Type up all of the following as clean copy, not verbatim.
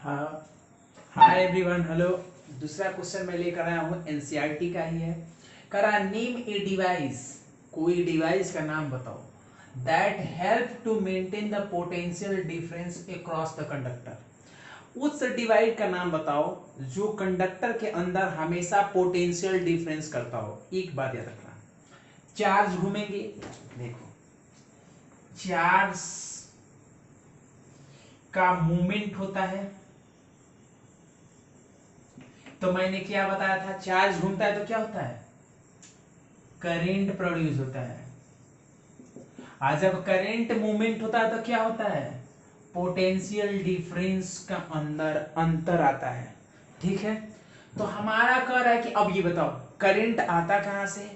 हाँ, hi everyone, hello. दूसरा question मैं लेकर आया हूँ, एनसीईआरटी का ही है। करा नेम ए डिवाइस, कोई डिवाइस का नाम बताओ that help to maintain the potential difference across the conductor. उस डिवाइस का नाम बताओ जो कंडक्टर के अंदर हमेशा पोटेंशियल डिफरेंस करता हो। एक बात याद रखना, चार्ज घूमेंगे, देखो चार्ज का मूवमेंट होता है। तो मैंने क्या बताया था, चार्ज घूमता है तो क्या होता है, करंट प्रोड्यूस होता है। आज जब करंट मूवमेंट होता है तो क्या होता है, पोटेंशियल डिफरेंस का अंदर अंतर आता है। ठीक है, तो हमारा कह रहा है कि अब ये बताओ करंट आता कहां से,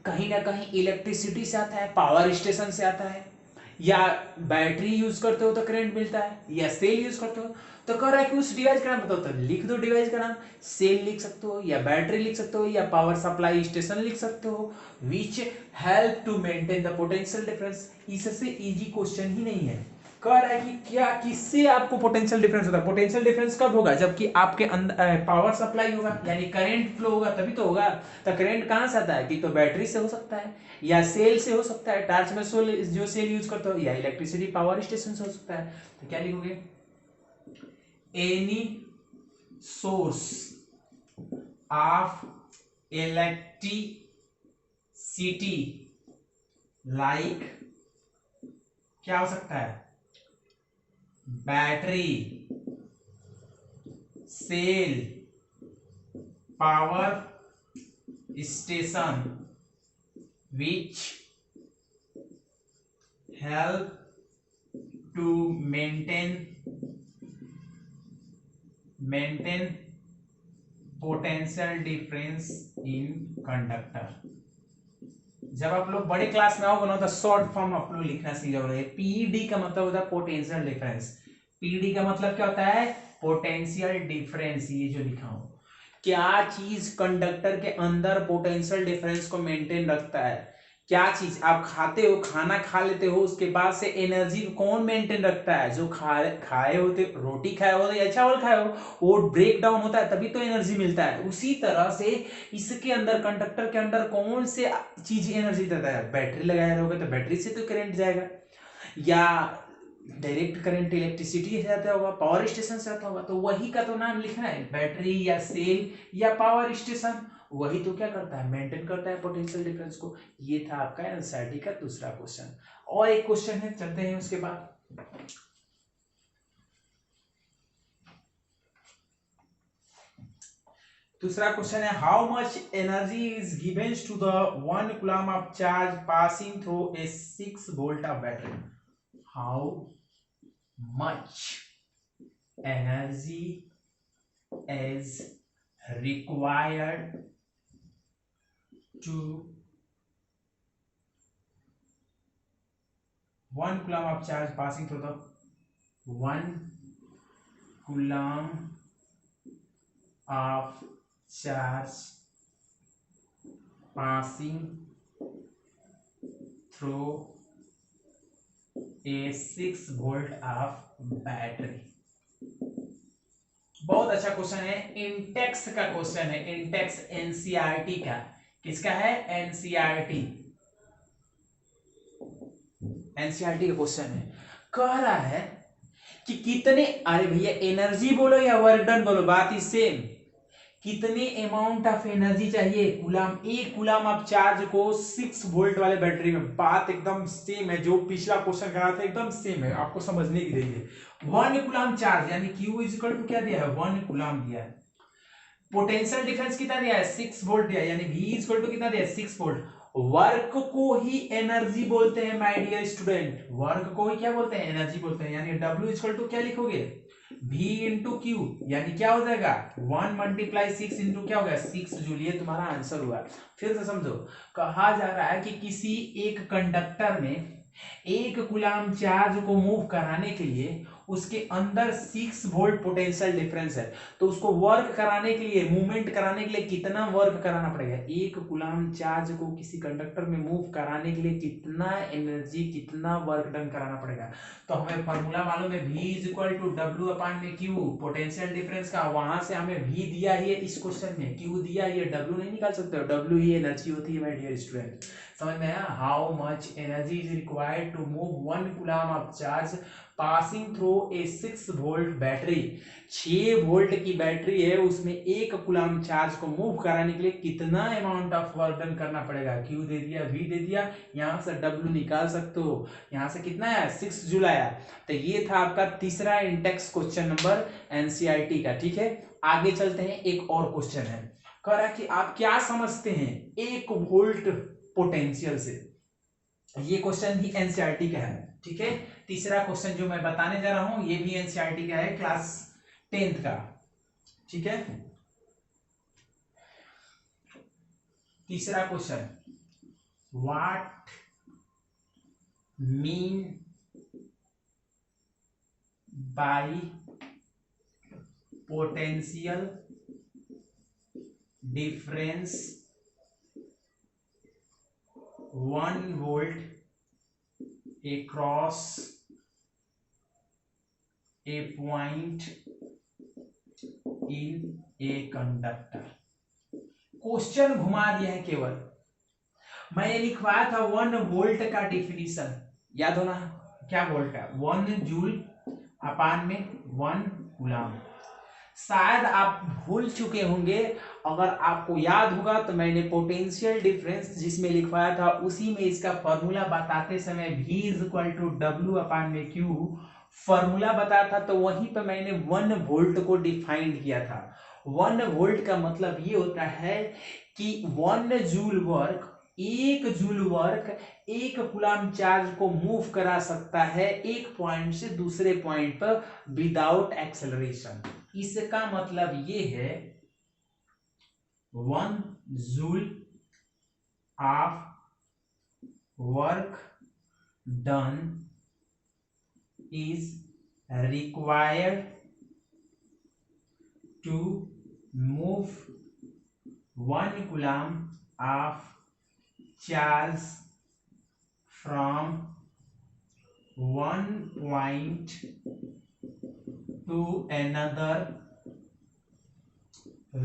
कहीं ना कहीं इलेक्ट्रिसिटी से आता है, पावर स्टेशन से आता है, या बैटरी यूज करते हो तो करंट मिलता है, या सेल यूज करते हो। तो कह रहा है कि उस डिवाइस का नाम बताओ, तो लिख दो डिवाइस का नाम। सेल लिख सकते हो, या बैटरी लिख सकते हो, या पावर सप्लाई स्टेशन लिख सकते हो, which help to maintain the potential difference. इससे इजी क्वेश्चन ही नहीं है। कह रहा है कि क्या किससे आपको पोटेंशियल डिफरेंस होता है। पोटेंशियल डिफरेंस कब होगा, जबकि आपके अंदर पावर सप्लाई होगा, यानी करंट फ्लो होगा, तभी तो होगा। तो करंट कहां से आता है, कि तो बैटरी से हो सकता है, या सेल से हो सकता है, टार्च में जो सेल यूज करते हो, या इलेक्ट्रिसिटी पावर स्टेशन से हो सकता है। तो क्या लिखोगे, any source of electricity like, क्या हो सकता है, battery, cell, power station, which help to maintain potential difference in conductor। जब आप लोग बड़े क्लास में आओगे ना तो शॉर्ट फॉर्म आप लोग लिखना सीख जाओगे। पीडी का मतलब होता है पोटेंशियल डिफरेंस। पीडी का मतलब क्या होता है, पोटेंशियल डिफरेंस। ये जो लिखा हूं, क्या चीज कंडक्टर के अंदर पोटेंशियल डिफरेंस को मेंटेन रखता है। क्या चीज आप खाते हो, खाना खा लेते हो, उसके बाद से एनर्जी कौन मेंटेन रखता है, जो खाए होते, रोटी खाए हो या चावल खाए हो, वो ब्रेक डाउन होता है तभी तो एनर्जी मिलता है। उसी तरह से इसके अंदर, कंडक्टर के अंदर कौन से चीज एनर्जी देता है, बैटरी लगाए रहोगे तो बैटरी से तो करंट जाएगा, या डायरेक्ट करंट इलेक्ट्रिसिटी से जाता होगा, पावर स्टेशन से आता होगा। तो वही का तो नाम लिखना है, बैटरी या सेल या पावर स्टेशन। वही तो क्या करता है, मेंटेन करता है पोटेंशियल डिफरेंस को। ये था आपका एनसीईआरटी का दूसरा क्वेश्चन। और एक क्वेश्चन है, चलते हैं उसके बाद। दूसरा क्वेश्चन है, how much energy is given to the 1 coulomb of charge passing through a 6 volt of battery. How much energy is required to 1 coulomb of charge passing through the 1 coulomb of charge passing through a 6 volt of battery। बहुत अच्छा question है, Intex का question है। Intex NCERT का, किसका है, NCERT. NCERT का question है, कह रहा है कि कितने, अरे भैया एनर्जी बोलो या वर्क डन बोलो, बात ही सेम। कितने अमाउंट ऑफ एनर्जी चाहिए कूलम, एक कूलम ऑफ चार्ज को 6 वोल्ट वाले बैटरी में। बात एकदम सेम है, जो पिछला क्वेश्चन करा था एकदम सेम है, आपको समझने की रही है। 1 कूलम चार्ज यानी Q इक्वल टू क्या दिया है, 1 कूलम दिया है। पोटेंशियल डिफरेंस कितना दिया है, 6 वोल्ट दिया है, यानी V इक्वल टू कितना दिया है, 6 वोल्ट। वर्क को ही एनर्जी बोलते हैं माय डियर स्टूडेंट, वर्क को ही क्या बोलते हैं, एनर्जी बोलते हैं। यानी W इक्वल टू क्या लिखोगे, V इंटू क्यू, यानी क्या हो जाएगा 1 मल्टीप्लाई 6 इंटू क्या हो गया 6 जूल। ये तुम्हारा आंसर हुआ। फिर से समझो, कहा जा रहा है कि किसी एक कंडक्टर में 1 कूलम चार्ज को मूव कराने के लिए उसके अंदर 6 वोल्ट पोटेंशियल डिफरेंस है, तो उसको वर्क कराने के लिए, मूवमेंट कराने के लिए कितना वर्क कराना पड़ेगा? 1 कूलम्ब चार्ज को किसी कंडक्टर में मूव कराने के लिए कितना एनर्जी, कितना वर्क डन कराना पड़ेगा? तो हमें फॉर्मूला मालूम है, V is equal to W upon में Q, पोटेंशियल डिफरेंस का। वहां से हमें V दिया ही है इस क्वेश्चन में, Q दिया ही है, W नहीं निकाल सकते हो, W ही एनर्जी होती है माय डियर स्टूडेंट। समझ में आया? How much energy is required to move 1 coulomb of charge passing through a 6 volt battery. 6 volt की बैटरी है, उसमें 1 कूलम्ब चार्ज को मूव कराने के लिए कितना अमाउंट ऑफ वर्क डन करना पड़ेगा? Q दे दिया, V दे दिया, यहां से W निकाल सकते हो। यहां से कितना आया? 6 जूल आया। तो ये था आपका तीसरा इंडेक्स क्वेश्चन नंबर एनसीईआरटी का। ठीक है, आगे चलते हैं। एक और क्वेश्चन है, कह रहा है कि आप क्या समझते हैं 1 वोल्ट पोटेंशियल से? ये क्वेश्चन भी एनसीईआरटी का है। ठीक है, तीसरा क्वेश्चन जो मैं बताने जा रहा हूं ये भी एनसीईआरटी का है, क्लास 10th का। ठीक है, तीसरा question, what mean by potential difference 1 volt across a point in a conductor? Question घुमा दिया है केवल। मैंने लिखवाया था 1 वोल्ट का डिफिनीशन, याद होना क्या वोल्ट है? 1 जूल अपान में 1 कूलम्ब। शायद आप भूल चुके होंगे, अगर आपको याद होगा तो मैंने पोटेंशियल डिफरेंस जिसमें लिखवाया था उसी में इसका फॉर्मूला बताते समय V is equal to W upon में Q फॉर्मूला बताया था, तो वहीं पर मैंने 1 वोल्ट को डिफाइन किया था। 1 वोल्ट का मतलब ये होता है कि 1 joule work, 1 joule work 1 coulomb charge को मूव करा सकता है एक पॉइंट से दूसरे पॉइंट पर विदाउट एक्सेलरेशन। इसका मतलब ये है 1 joule of work done is required to move 1 coulomb of charge from one point to another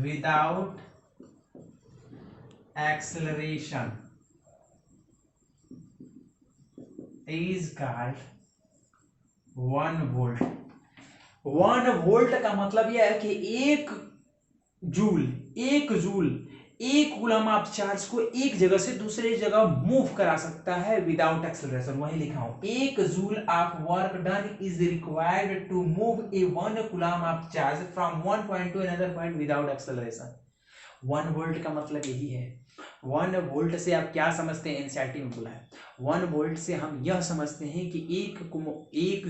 without acceleration is called 1 volt. 1 volt का मतलब यह है कि 1 जूल 1 कूलम्ब ऑफ चार्ज को एक जगह से दूसरे जगह मूव करा सकता है विदाउट एक्सेलरेशन। वही लिखा हूं, 1 joule of work done is required to move a 1 coulomb of charge from one point to another point without acceleration. 1 volt का मतलब यही है। 1 वोल्ट से आप क्या समझते हैं? एनसीईआरटी में बोला है 1 वोल्ट से हम यह समझते हैं कि एक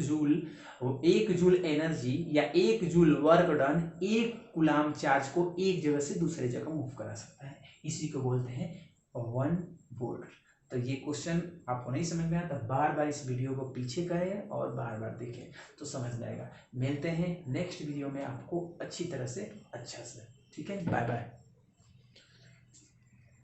जूल एनर्जी या 1 joule work done 1 coulomb charge को एक जगह से दूसरे जगह मूव करा सकता है, इसी को बोलते हैं 1 वोल्ट। तो ये क्वेश्चन आपको नहीं समझ में आया तो बार बार इस वीडियो को पीछे करें और बार बार देखें तो समझ में आएगा। मिलते हैं नेक्स्ट वीडियो में आपको अच्छी तरह से, अच्छा से। ठीक है, बाय बाय।